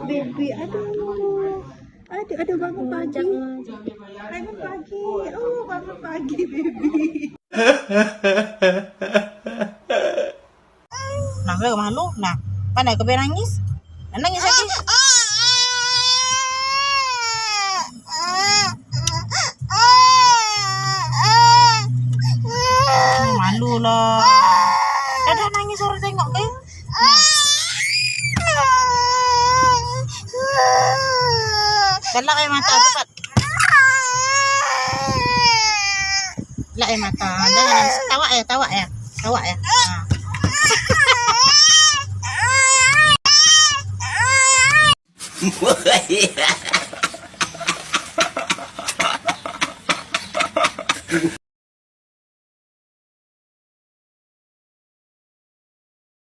baby. Aduh. Aduh bangun pagi. Bangun pagi. Oh, bangun pagi baby. Nah, ke malu. Nah, pandai kau nangis? Nangis lagi. Malu lah. Dah nangis orang tengok ke? Galak air mata cepat. Galak air mata. Jangan nangis. Tawa ya. Tawa ya.